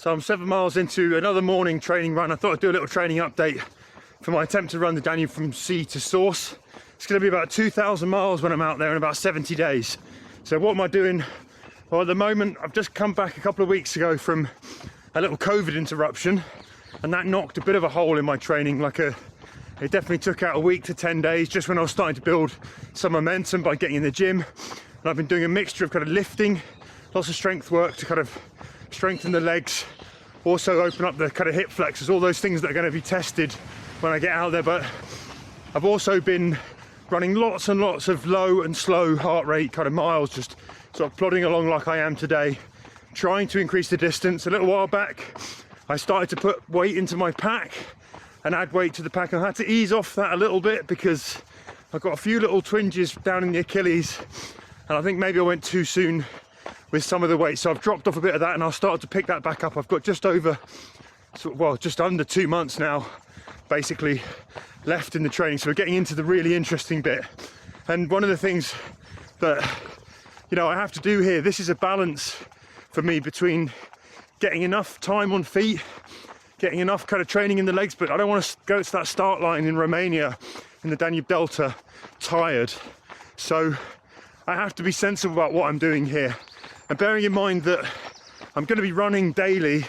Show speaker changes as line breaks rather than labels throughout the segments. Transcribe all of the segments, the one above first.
So I'm 7 miles into another morning training run. I thought I'd do a little training update for my attempt to run the Danube from sea to source. It's going to be about 2,000 miles when I'm out there in about 70 days. So what am I doing? Well, at the moment, I've just come back a couple of weeks ago from a little COVID interruption, and that knocked a bit of a hole in my training. It definitely took out a week to 10 days just when I was starting to build some momentum by getting in the gym. And I've been doing a mixture of kind of lifting, lots of strength work to kind of strengthen the legs, also open up the kind of hip flexors, all those things that are going to be tested when I get out there. But I've also been running lots and lots of low and slow heart rate kind of miles, just sort of plodding along like I am today, trying to increase the distance. A little while back, I started to put weight into my pack and add weight to the pack, and I had to ease off that a little bit because I've got a few little twinges down in the Achilles, and I think maybe I went too soon with some of the weight, so I've dropped off a bit of that and I'll start to pick that back up. I've got just under 2 months now basically left in the training, so we're getting into the really interesting bit. And one of the things that I have to do here, this is a balance for me between getting enough time on feet, getting enough kind of training in the legs, but I don't want to go to that start line in Romania in the Danube Delta tired. So I have to be sensible about what I'm doing here. And bearing in mind that I'm going to be running daily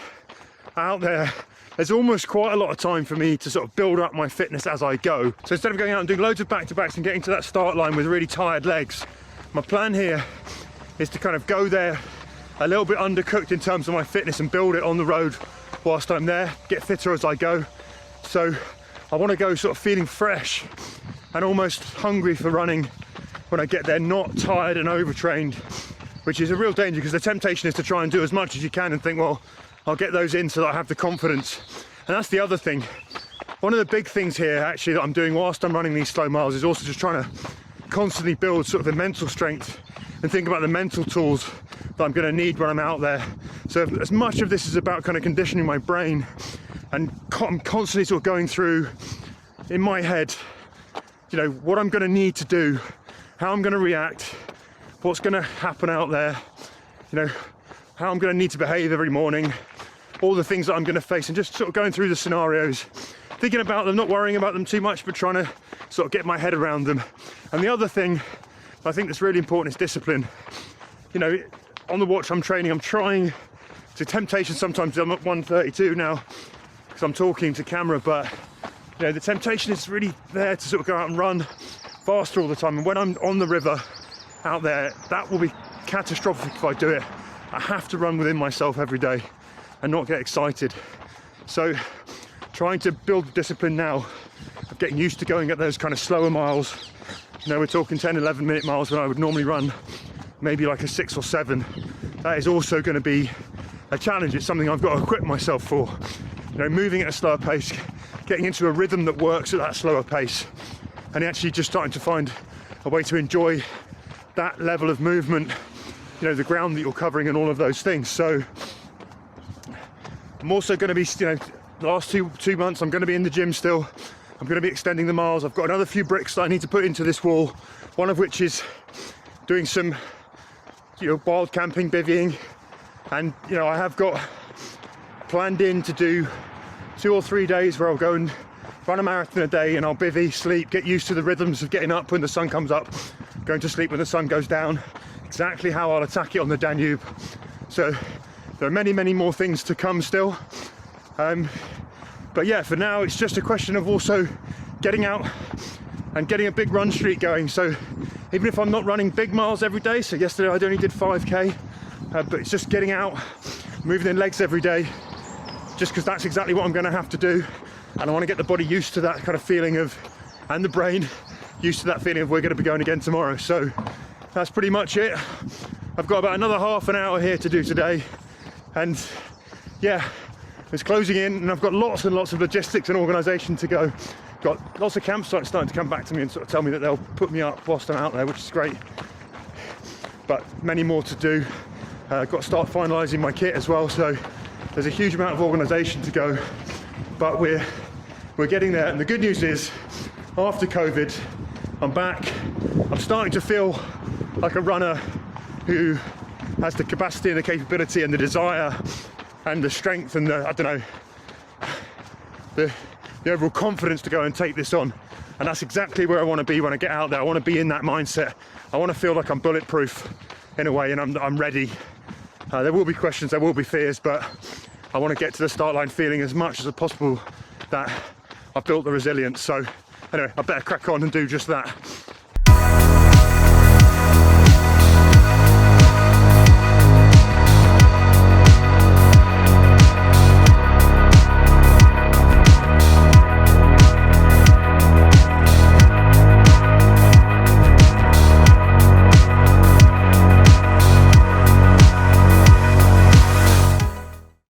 out there, there's almost quite a lot of time for me to sort of build up my fitness as I go. So instead of going out and doing loads of back-to-backs and getting to that start line with really tired legs, my plan here is to kind of go there a little bit undercooked in terms of my fitness and build it on the road whilst I'm there, get fitter as I go. So I want to go sort of feeling fresh and almost hungry for running when I get there, not tired and overtrained, which is a real danger because the temptation is to try and do as much as you can and think, well, I'll get those in so that I have the confidence. And that's the other thing. One of the big things here actually that I'm doing whilst I'm running these slow miles is also just trying to constantly build sort of the mental strength and think about the mental tools that I'm going to need when I'm out there. So as much of this is about kind of conditioning my brain, and I'm constantly sort of going through in my head, what I'm going to need to do, how I'm going to react, what's going to happen out there, how I'm going to need to behave every morning, all the things that I'm going to face, and just sort of going through the scenarios, thinking about them, not worrying about them too much, but trying to sort of get my head around them. And the other thing I think that's really important is discipline. On the watch I'm training, I'm trying to temptation sometimes. I'm at 132 now because I'm talking to camera, but the temptation is really there to sort of go out and run faster all the time. And when I'm on the river out there, that will be catastrophic if I do it. I have to run within myself every day and not get excited. So trying to build discipline now of getting used to going at those kind of slower miles. We're talking 10, 11 minute miles when I would normally run maybe like a 6 or 7. That is also going to be a challenge. It's something I've got to equip myself for. Moving at a slower pace, getting into a rhythm that works at that slower pace, and actually just starting to find a way to enjoy that level of movement, the ground that you're covering and all of those things. So I'm also going to be, the last two months, I'm going to be in the gym still. I'm going to be extending the miles. I've got another few bricks that I need to put into this wall, one of which is doing some wild camping, bivvying, and I have got planned in to do 2 or 3 days where I'll go and run a marathon a day, and I'll bivvy, sleep, get used to the rhythms of getting up when the sun comes up, going to sleep when the sun goes down, exactly how I'll attack it on the Danube. So there are many, many more things to come still. But yeah, for now it's just a question of also getting out and getting a big run streak going. So even if I'm not running big miles every day, so yesterday I only did 5k, but it's just getting out, moving the legs every day, just because that's exactly what I'm going to have to do. And I want to get the body used to that kind of feeling of, and the brain used to that feeling of we're going to be going again tomorrow. So that's pretty much it. I've got about another half an hour here to do today, and yeah, it's closing in, and I've got lots and lots of logistics and organisation to go. Got lots of campsites starting to come back to me and sort of tell me that they'll put me up whilst I'm out there, which is great, but many more to do. I've got to start finalising my kit as well, so there's a huge amount of organisation to go, but we're getting there. And the good news is, after COVID, I'm back. I'm starting to feel like a runner who has the capacity and the capability and the desire and the strength and the, I don't know, the overall confidence to go and take this on. And that's exactly where I want to be when I get out there. I want to be in that mindset. I want to feel like I'm bulletproof in a way, and I'm ready. There will be questions, there will be fears, but I want to get to the start line feeling as much as possible that I've built the resilience. So anyway, I better crack on and do just that.